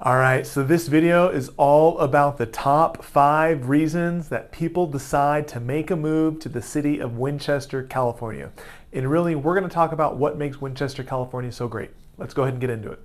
All right, so this video is all about the top 5 reasons that people decide to make a move to the city of Winchester, California. And really, we're going to talk about what makes Winchester, California so great. Let's go ahead and get into it.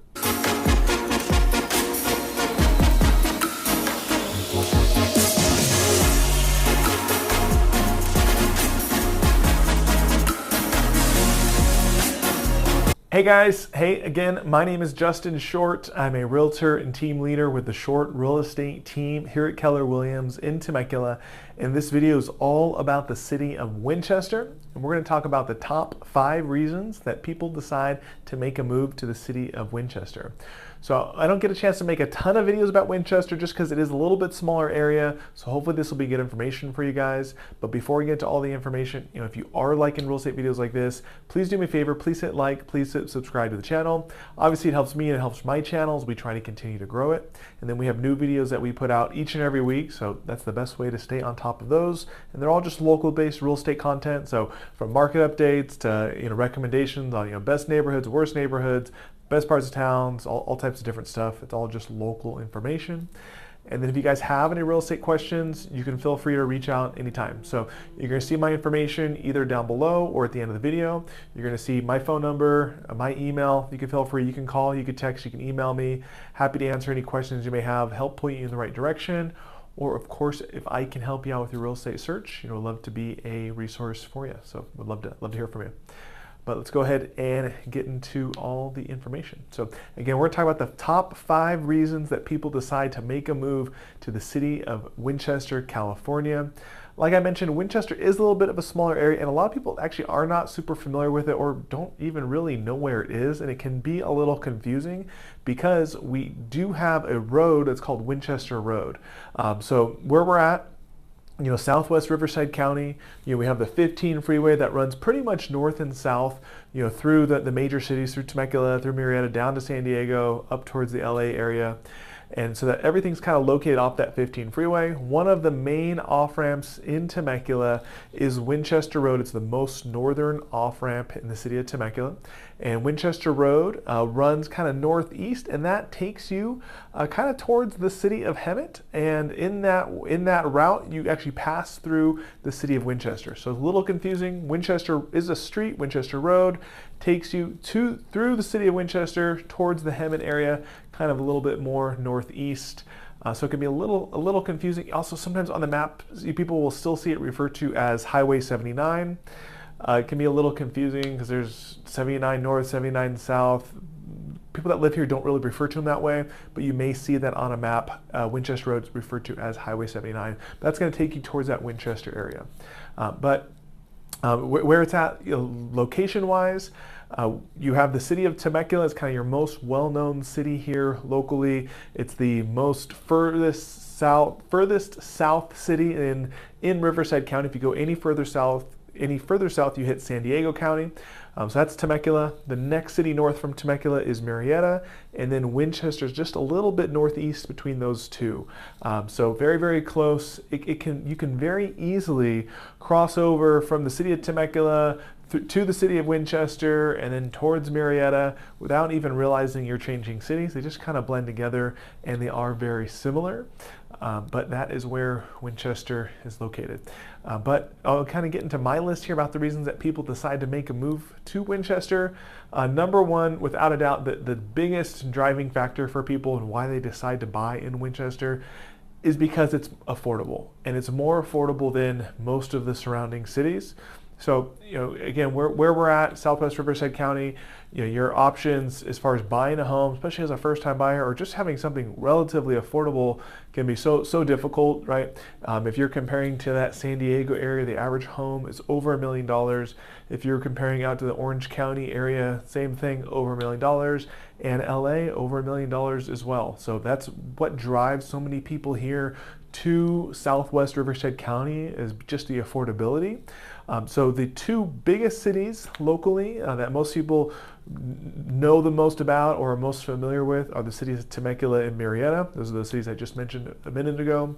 Hey guys, hey again, my name is Justin Short. I'm a realtor and team leader with the Short Real Estate team here at Keller Williams in Temecula. And this video is all about the city of Winchester. And we're going to talk about the top 5 reasons that people decide to make a move to the city of Winchester. So I don't get a chance to make a ton of videos about Winchester just because it is a little bit smaller area. So hopefully this will be good information for you guys. But before we get to all the information, if you are liking real estate videos like this, please do me a favor, please hit like, please hit subscribe to the channel. Obviously it helps me and it helps my channels. We try to continue to grow it. And then we have new videos that we put out each and every week. So that's the best way to stay on top of those. And they're all just local based real estate content. So from market updates to recommendations on best neighborhoods, worst neighborhoods, best parts of towns, all types of different stuff. It's all just local information. And then if you guys have any real estate questions, you can feel free to reach out anytime. So you're going to see my information either down below or at the end of the video. You're going to see my phone number, my email. You can feel free. You can call, you can text, you can email me. Happy to answer any questions you may have, help point you in the right direction. Or of course, if I can help you out with your real estate search, I'd love to be a resource for you. So would love to hear from you. But let's go ahead and get into all the information. So again, we're talking about the top 5 reasons that people decide to make a move to the city of Winchester, California. Like I mentioned, Winchester is a little bit of a smaller area, and a lot of people actually are not super familiar with it or don't even really know where it is, and it can be a little confusing because we do have a road that's called Winchester Road. So where we're at, Southwest Riverside County, we have the 15 freeway that runs pretty much north and south, through the major cities, through Temecula, through Murrieta, down to San Diego, up towards the LA area. And so that everything's kind of located off that 15 freeway. One of the main off-ramps in Temecula is Winchester Road. It's the most northern off-ramp in the city of Temecula. And Winchester Road runs kind of northeast, and that takes you kind of towards the city of Hemet. And in that route, you actually pass through the city of Winchester. So it's a little confusing. Winchester is a street. Winchester Road takes you through the city of Winchester towards the Hemet area, kind of a little bit more northeast. So it can be a little confusing. Also, sometimes on the map, people will still see it referred to as Highway 79. It can be a little confusing because there's 79 north, 79 south. People that live here don't really refer to them that way, but you may see that on a map. Winchester Road is referred to as Highway 79. That's going to take you towards that Winchester area. Where it's at, location-wise, you have the city of Temecula. It's kind of your most well-known city here locally. It's the furthest south city in Riverside County. If you go any further south, you hit San Diego County. So that's Temecula. The next city north from Temecula is Murrieta, and then Winchester is just a little bit northeast between those two. So very, very close. You can very easily cross over from the city of Temecula to the city of Winchester and then towards Murrieta without even realizing you're changing cities. They just kind of blend together, and they are very similar. But that is where Winchester is located. But I'll kind of get into my list here about the reasons that people decide to make a move to Winchester. Number one, without a doubt, the biggest driving factor for people and why they decide to buy in Winchester is because it's affordable, and it's more affordable than most of the surrounding cities. So, again, where we're at, Southwest Riverside County, your options as far as buying a home, especially as a first-time buyer, or just having something relatively affordable can be so difficult, right? If you're comparing to that San Diego area, the average home is over $1 million. If you're comparing out to the Orange County area, same thing, over $1 million. And LA, over $1 million as well. So that's what drives so many people here to Southwest Riverside County, is just the affordability. So the 2 biggest cities locally that most people know the most about or are most familiar with are the cities of Temecula and Murrieta. Those are the cities I just mentioned a minute ago.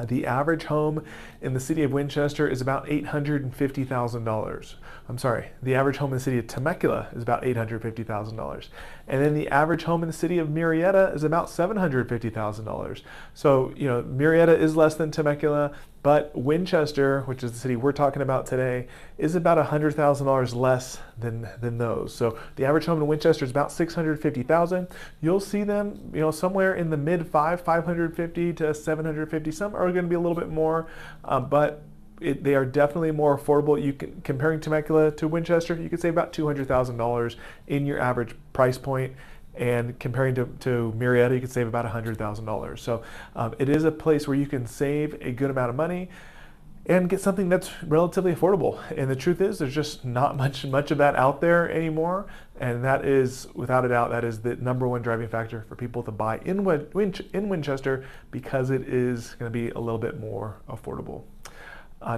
The average home in the city of Winchester is about $850,000. I'm sorry, the average home in the city of Temecula is about $850,000. And then the average home in the city of Murrieta is about $750,000. So, Murrieta is less than Temecula, but Winchester, which is the city we're talking about today, is about $100,000 less than those. So the average home in Winchester is about $650,000. You'll see them, somewhere in the mid 550 to 750. Some are going to be a little bit more, but they are definitely more affordable. Comparing Temecula to Winchester, you could save about $200,000 in your average price point. And comparing to Murrieta, you could save about $100,000. So it is a place where you can save a good amount of money and get something that's relatively affordable. And the truth is, there's just not much of that out there anymore. And that is, without a doubt, that is the number one driving factor for people to buy in Winchester, because it is going to be a little bit more affordable.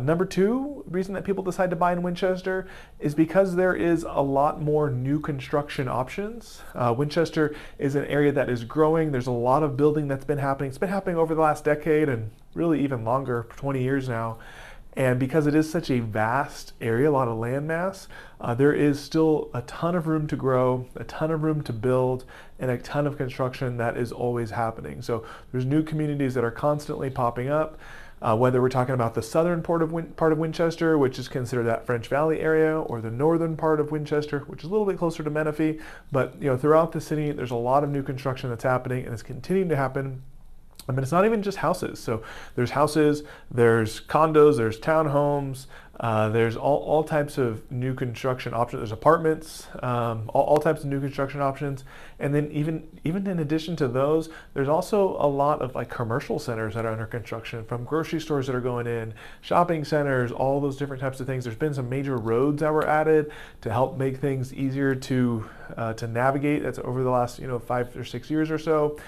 Number two reason that people decide to buy in Winchester is because there is a lot more new construction options. Winchester is an area that is growing. There's a lot of building that's been happening. It's been happening over the last decade and really even longer, 20 years now. And because it is such a vast area, a lot of land mass, there is still a ton of room to grow, a ton of room to build, and a ton of construction that is always happening. So there's new communities that are constantly popping up. Whether we're talking about the southern part of Winchester, which is considered that French Valley area, or the northern part of Winchester, which is a little bit closer to Menifee. But throughout the city, there's a lot of new construction that's happening, and it's continuing to happen. I mean, it's not even just houses. So there's houses, there's condos, there's townhomes, there's all types of new construction options. There's apartments, all types of new construction options. And then even in addition to those, there's also a lot of commercial centers that are under construction, from grocery stores that are going in, shopping centers, all those different types of things. There's been some major roads that were added to help make things easier to navigate. That's over the last 5 or 6 years or so.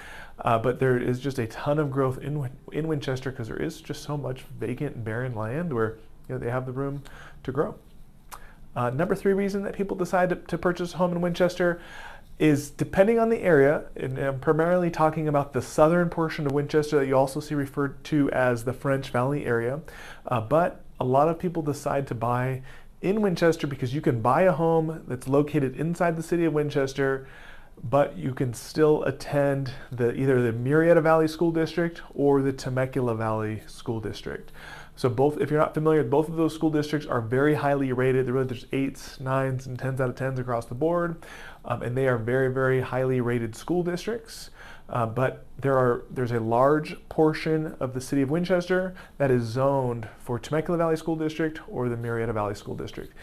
But there is just a ton of growth in Winchester, because there is just so much vacant and barren land where they have the room to grow. Number three reason that people decide to purchase a home in Winchester is, depending on the area, and I'm primarily talking about the southern portion of Winchester that you also see referred to as the French Valley area, but a lot of people decide to buy in Winchester because you can buy a home that's located inside the city of Winchester, but you can still attend either the Murrieta Valley School District or the Temecula Valley School District. So both, if you're not familiar, both of those school districts are very highly rated. There's 8s, 9s, and 10s out of 10s across the board, and they are very, very highly rated school districts. But there's a large portion of the city of Winchester that is zoned for Temecula Valley School District or the Murrieta Valley School District.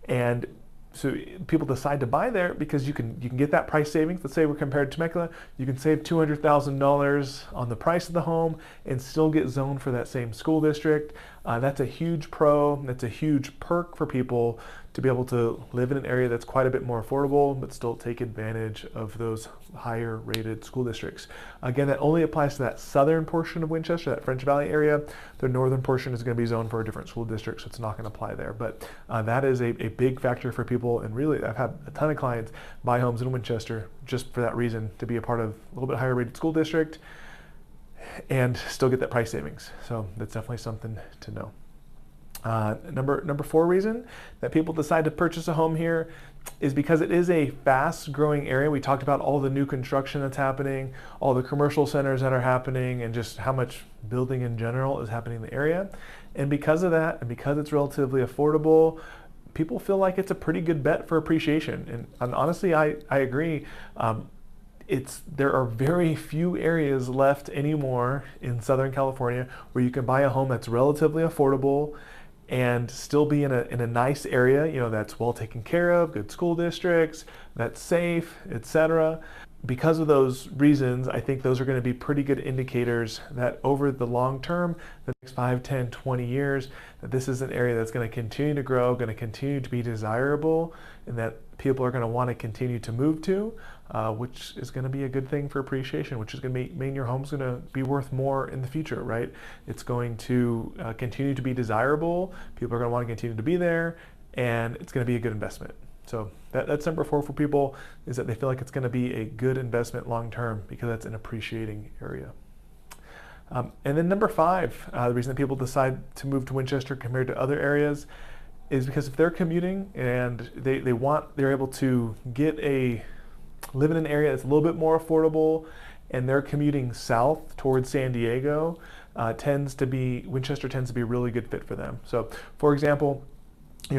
And so people decide to buy there because you can get that price savings. Let's say we're compared to Temecula, you can save $200,000 on the price of the home and still get zoned for that same school district. That's a huge pro. That's a huge perk for people to be able to live in an area that's quite a bit more affordable, but still take advantage of those higher rated school districts. Again, that only applies to that southern portion of Winchester, that French Valley area. The northern portion is going to be zoned for a different school district, so it's not going to apply there. But that is a big factor for people, and really I've had a ton of clients buy homes in Winchester just for that reason, to be a part of a little bit higher rated school district and still get that price savings. So that's definitely something to know. Number four reason that people decide to purchase a home here is because it is a fast growing area. We talked about all the new construction that's happening, all the commercial centers that are happening, and just how much building in general is happening in the area. And because of that, and because it's relatively affordable, people feel like it's a pretty good bet for appreciation. And honestly, I agree. There are very few areas left anymore in Southern California where you can buy a home that's relatively affordable and still be in a nice area, that's well taken care of, good school districts, that's safe, etc. Because of those reasons, I think those are going to be pretty good indicators that over the long term, the next 5, 10, 20 years, that this is an area that's going to continue to grow, going to continue to be desirable, and that people are going to want to continue to move to, which is going to be a good thing for appreciation, which is going to mean your home's going to be worth more in the future, right? It's going to continue to be desirable, people are going to want to continue to be there, and it's going to be a good investment. So that's number four for people, is that they feel like it's going to be a good investment long term because that's an appreciating area. And then number 5, the reason that people decide to move to Winchester compared to other areas is because if they're commuting and they're able to live in an area that's a little bit more affordable, and they're commuting south towards San Diego, Winchester tends to be a really good fit for them. So for example,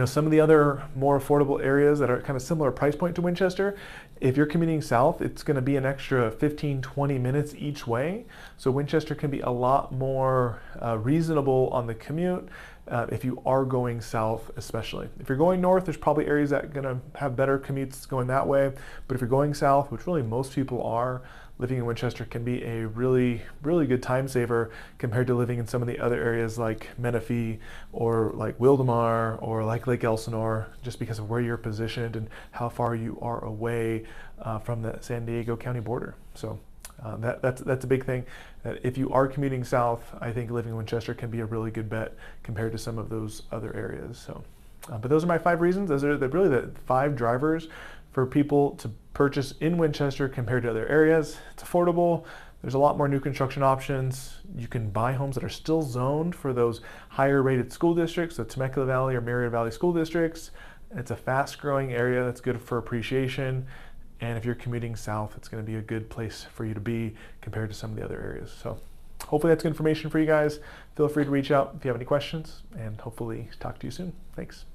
some of the other more affordable areas that are kind of similar price point to Winchester, if you're commuting south, it's going to be an extra 15-20 minutes each way. So Winchester can be a lot more reasonable on the commute if you are going south, especially. If you're going north, there's probably areas that are going to have better commutes going that way. But if you're going south, which really most people are, living in Winchester can be a really, really good time saver compared to living in some of the other areas like Menifee or like Wildomar or like Lake Elsinore, just because of where you're positioned and how far you are away from the San Diego County border. So that's a big thing. If you are commuting south, I think living in Winchester can be a really good bet compared to some of those other areas. So, but those are my 5 reasons. Those are really the 5 drivers for people to purchase in Winchester compared to other areas. It's affordable. There's a lot more new construction options. You can buy homes that are still zoned for those higher rated school districts, so Temecula Valley or Murrieta Valley school districts. It's a fast growing area that's good for appreciation. And if you're commuting south, it's going to be a good place for you to be compared to some of the other areas. So hopefully that's good information for you guys. Feel free to reach out if you have any questions, and hopefully talk to you soon. Thanks.